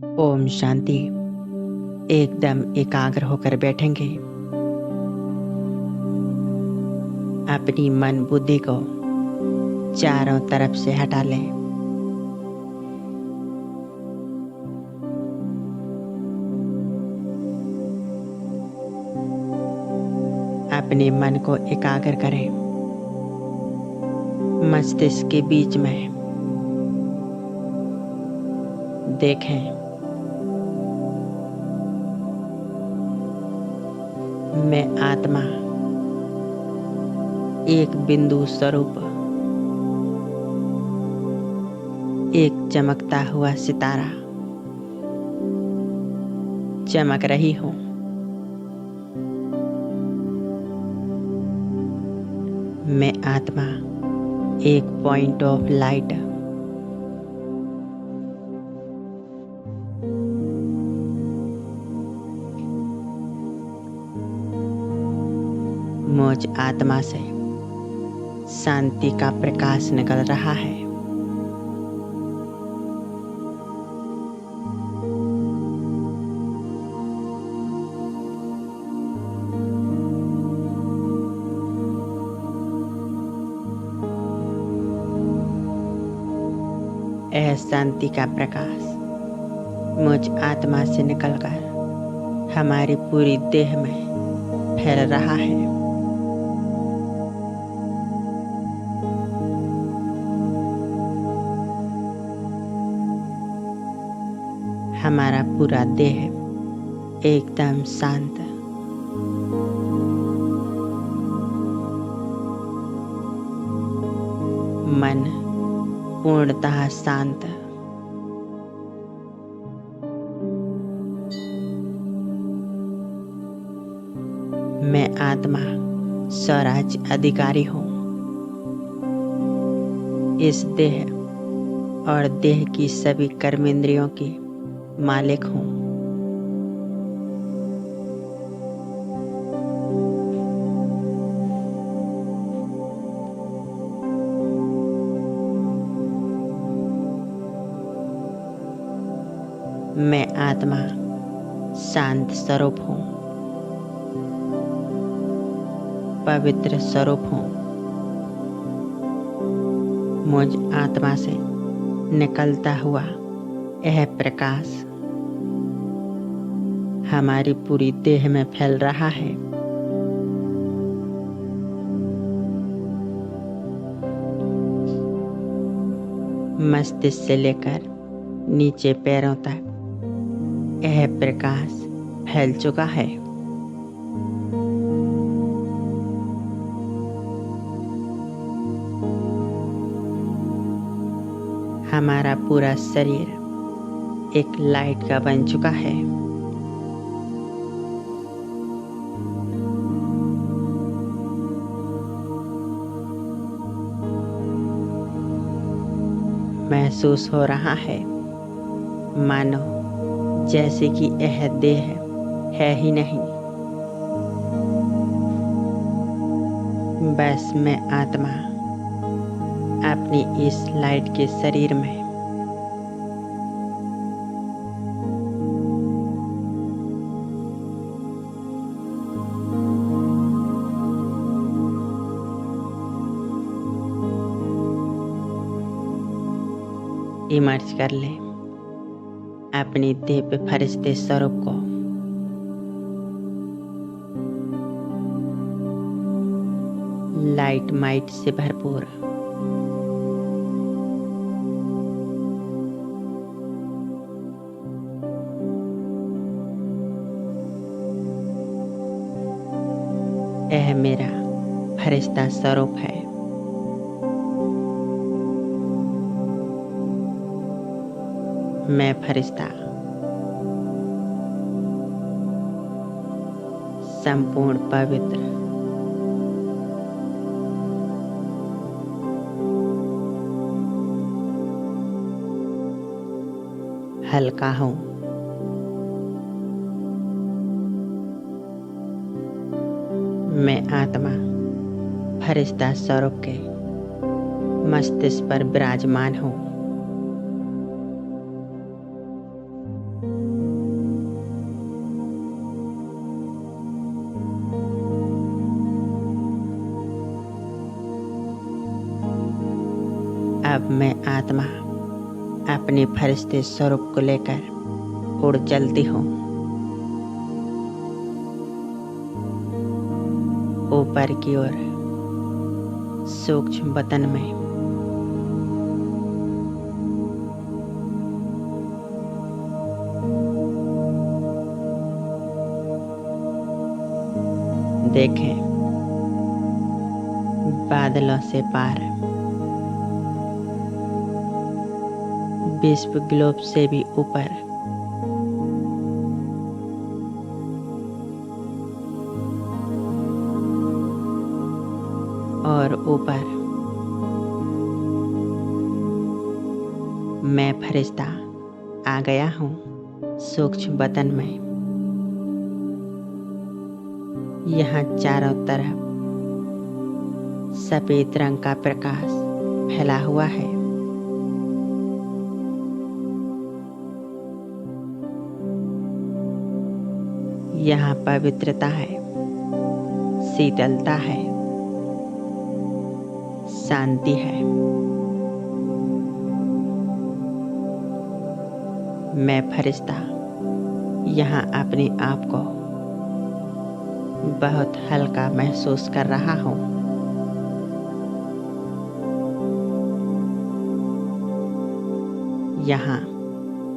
ओम शांति। एकदम एकाग्र होकर बैठेंगे। अपनी मन बुद्धि को चारों तरफ से हटा लें। अपने मन को एकाग्र करें। मस्तिष्क के बीच में देखें, मैं आत्मा एक बिंदु स्वरूप, एक चमकता हुआ सितारा चमक रही हूँ। मैं आत्मा एक पॉइंट ऑफ लाइट, मुझ आत्मा से शांति का प्रकाश निकल रहा है। यह शांति का प्रकाश मुझ आत्मा से निकलकर हमारी पूरी देह में फैल रहा है। हमारा पूरा देह एकदम शांत, मन पूर्णतः शांत, मैं आत्मा स्वराज अधिकारी हूँ। इस देह और देह की सभी कर्मेंद्रियों की मालिक हूँ। मैं आत्मा शांत स्वरूप हूँ, पवित्र स्वरूप हूँ। मुझ आत्मा से निकलता हुआ यह प्रकाश हमारी पूरी देह में फैल रहा है। मस्तिष्क से लेकर नीचे पैरों तक यह प्रकाश फैल चुका है। हमारा पूरा शरीर एक लाइट का बन चुका है। महसूस हो रहा है मानो जैसे कि यह देह है ही नहीं। बस मैं आत्मा अपनी इस लाइट के शरीर में इमर्ज कर ले अपनी दिव्य फरिश्ते स्वरूप को। लाइट माइट से भरपूर, यह मेरा फरिश्ता स्वरूप है। मैं फरिश्ता संपूर्ण पवित्र, हल्का हूँ। मैं आत्मा फरिश्ता स्वरूप के मस्तिष्क पर विराजमान हूँ। मैं आत्मा अपने फरिश्ते स्वरूप को लेकर उड़ चलती हूँ। ऊपर की ओर सूक्ष्म वतन में देखें, बादलों से पार विश्व ग्लोब से भी ऊपर और ऊपर मैं फरिश्ता आ गया हूँ सूक्ष्म वतन में। यहाँ चारों तरफ सफेद रंग का प्रकाश फैला हुआ है। यहाँ पवित्रता है, शीतलता है, शांति है। मैं फरिश्ता यहाँ अपने आप को बहुत हल्का महसूस कर रहा हूँ। यहाँ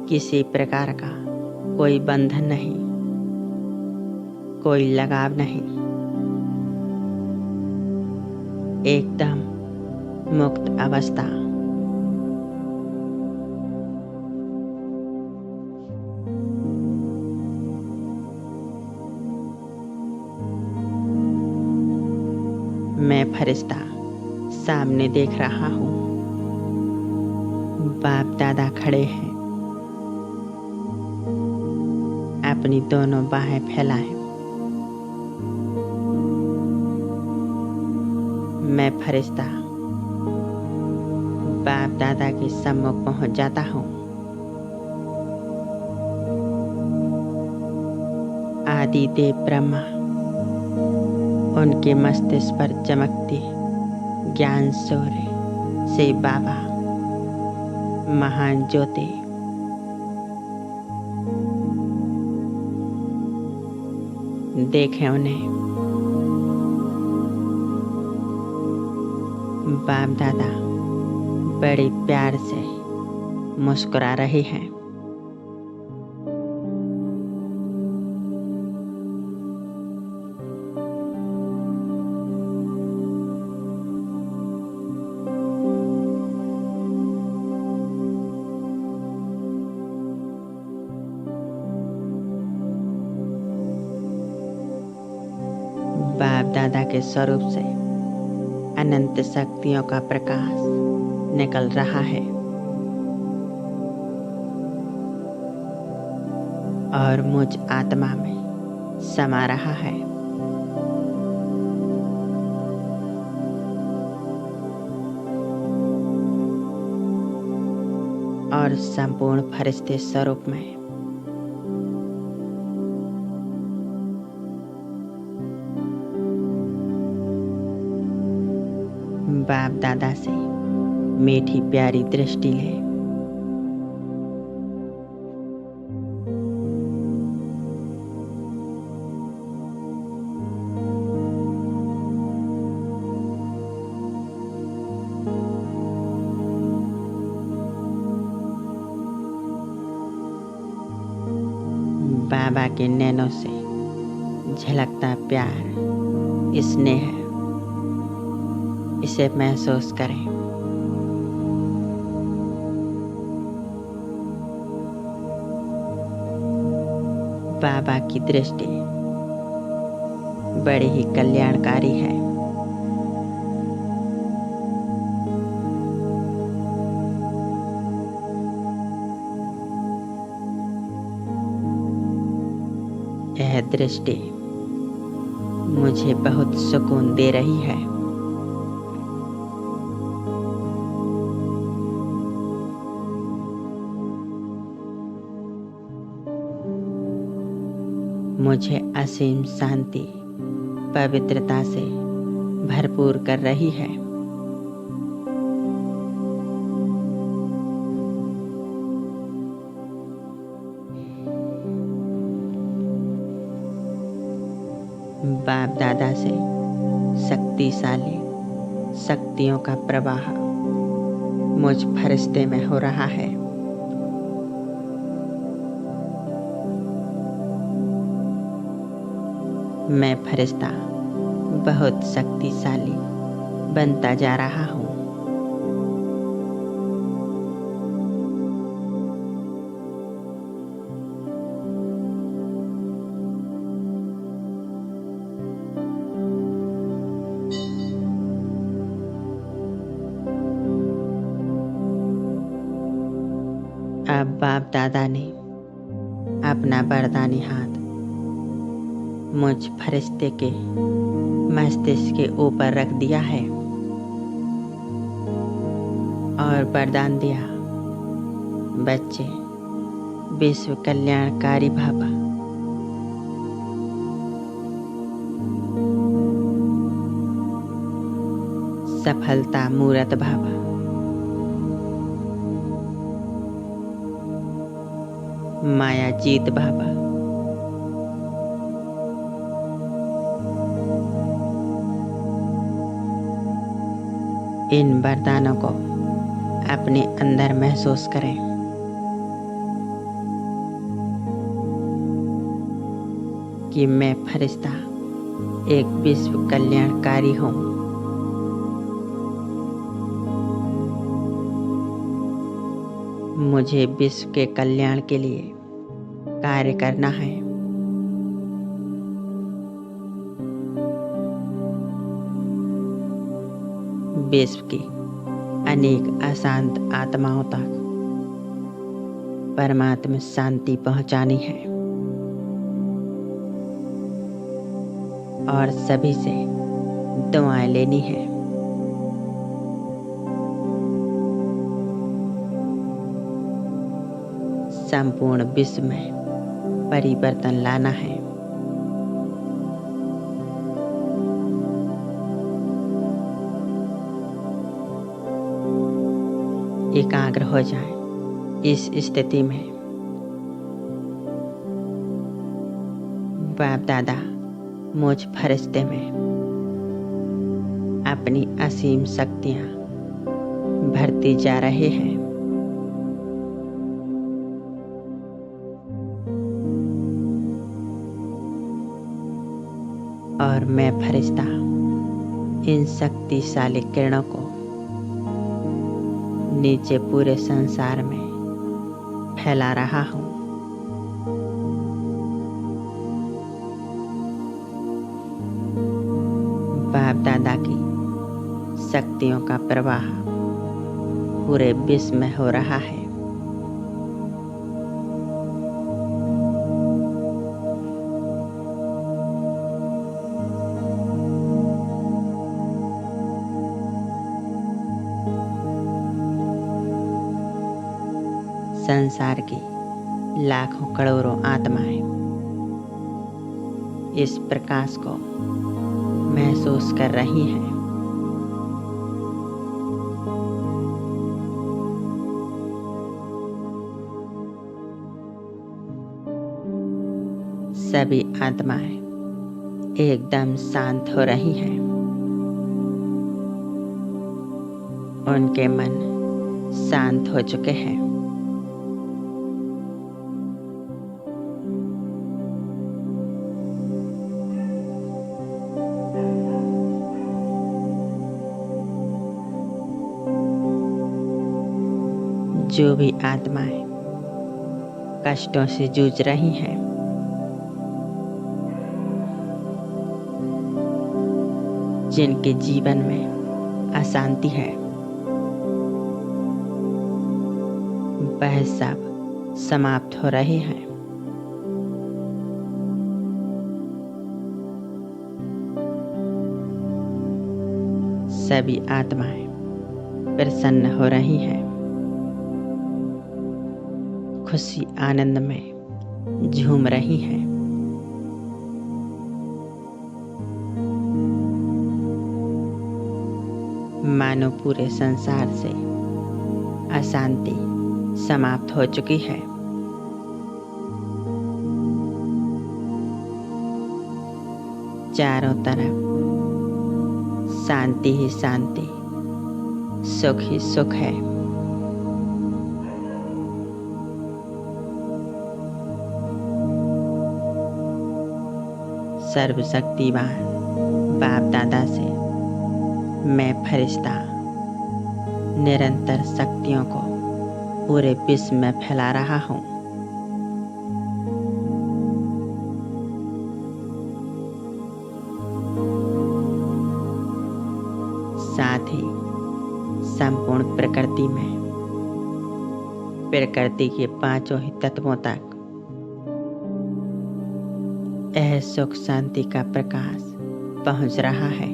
किसी प्रकार का कोई बंधन नहीं, कोई लगाव नहीं, एकदम मुक्त अवस्था। मैं फरिश्ता सामने देख रहा हूँ। बाप दादा खड़े हैं, अपनी दोनों बाहें फैलाएं। मैं फरिश्ता बाप दादा के सम्मुख पहुंच जाता हूँ। आदि देव ब्रह्मा उनके मस्तिष्क पर चमकती ज्ञान सूर्य से बाबा महान ज्योति देखें उन्हें। बाप दादा बड़े प्यार से मुस्कुरा रहे हैं। बाप दादा के स्वरूप से अनंत शक्तियों का प्रकाश निकल रहा है और मुझ आत्मा में समा रहा है। और संपूर्ण फरिश्ते स्वरूप में बाप दादा से मीठी प्यारी दृष्टि ले। बाबा के नैनों से झलकता प्यार, स्नेह, इसे महसूस करें। बाबा की दृष्टि बड़ी ही कल्याणकारी है। यह दृष्टि मुझे बहुत सुकून दे रही है। मुझे असीम शांति, पवित्रता से भरपूर कर रही है। बाप दादा से शक्तिशाली शक्तियों का प्रवाह मुझ फरिश्ते में हो रहा है। मैं फरिश्ता बहुत शक्तिशाली बनता जा रहा हूँ। अब बाप दादा ने अपना वरदानी हाथ मुझ फरिश्ते के मस्तिष्क के ऊपर रख दिया है और वरदान दिया, बच्चे विश्व कल्याणकारी भव। सफलता मूरत भव। माया जीत भव। इन वरदानों को अपने अंदर महसूस करें। कि मैं फरिश्ता एक विश्व कल्याणकारी हूँ। मुझे विश्व के कल्याण के लिए कार्य करना है। विश्व की अनेक अशांत आत्माओं तक परमात्मा शांति पहुंचानी है और सभी से दुआएं लेनी है। संपूर्ण विश्व में परिवर्तन लाना है। एकाग्र हो जाएं इस स्थिति में। बाप दादा मुझ फरिश्ते में अपनी असीम शक्तियां भरती जा रहे हैं। और मैं फरिश्ता इन शक्तिशाली किरणों को नीचे पूरे संसार में फैला रहा हूँ। बाप दादा की शक्तियों का प्रवाह पूरे विश्व में हो रहा है। संसार की लाखों करोड़ों आत्माएं इस प्रकाश को महसूस कर रही हैं। सभी आत्माएं एकदम शांत हो रही हैं। उनके मन शांत हो चुके हैं। जो भी आत्माएं कष्टों से जूझ रही हैं, जिनके जीवन में अशांति है, वह सब समाप्त हो रहे हैं। सभी आत्माएं प्रसन्न हो रही हैं। खुशी आनंद में झूम रही हैं। मानो पूरे संसार से अशांति समाप्त हो चुकी है। चारों तरफ शांति ही शांति, सुख ही सुख है। सर्वशक्तिवान बाप दादा से मैं फरिश्ता निरंतर शक्तियों को पूरे विश्व में फैला रहा हूँ। साथ ही संपूर्ण प्रकृति में, प्रकृति के पांचों ही तत्वों तक यह सुख शांति का प्रकाश पहुंच रहा है।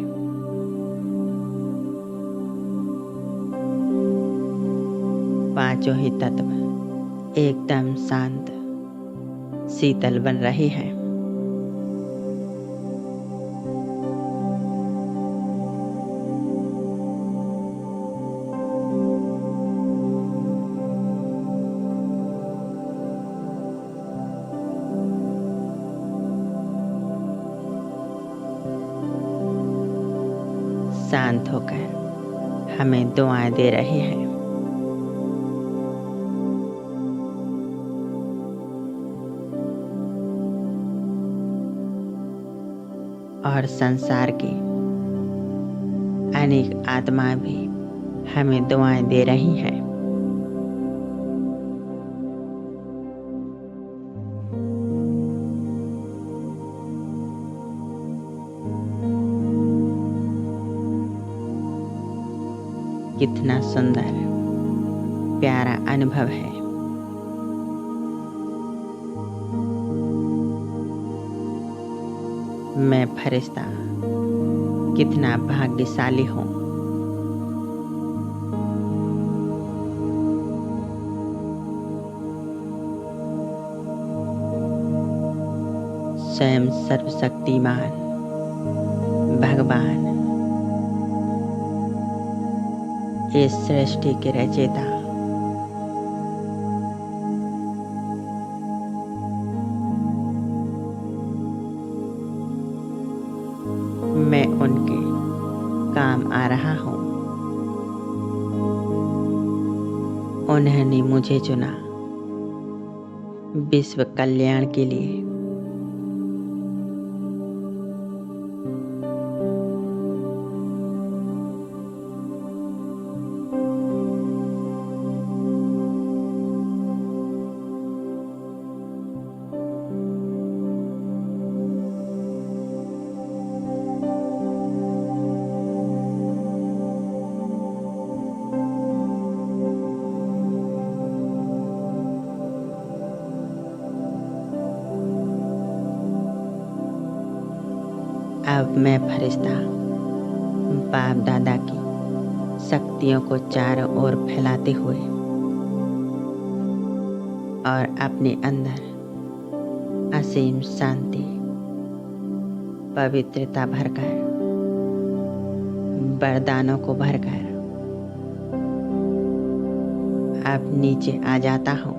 पांचों ही तत्व एकदम शांत शीतल बन रहे हैं। शांत होकर हमें दुआएं दे रहे हैं। और संसार की अनेक आत्माएं भी हमें दुआएं दे रही हैं। कितना सुंदर प्यारा अनुभव है। मैं फरिश्ता कितना भाग्यशाली हूँ। स्वयं सर्वशक्तिमान भगवान इस सृष्टि के रचयिता मैं उनके काम आ रहा हूँ। उन्होंने मुझे चुना विश्व कल्याण के लिए। अब मैं फरिश्ता बाप दादा की शक्तियों को चारों ओर फैलाते हुए और अपने अंदर असीम शांति पवित्रता भरकर, वरदानों को भरकर अब नीचे आ जाता हूँ।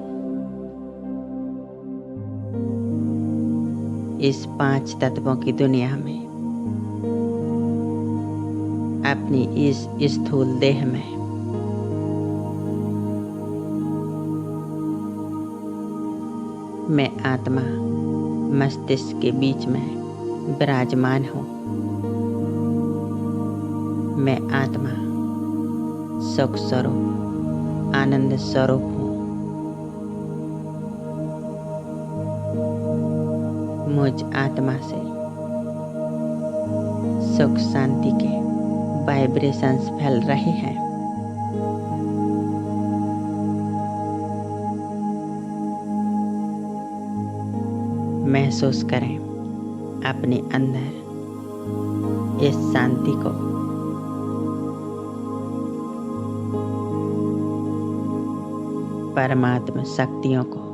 इस पांच तत्वों की दुनिया में, अपनी इस स्थूल देह में मैं आत्मा मस्तिष्क के बीच में विराजमान हूँ। मैं आत्मा सुख स्वरूप आनंद स्वरूप हूँ। मुझ आत्मा से सुख शांति के वाइब्रेशंस फैल रहे हैं। महसूस करें अपने अंदर इस शांति को। परमात्मा शक्तियों को।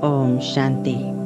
ओम शांति।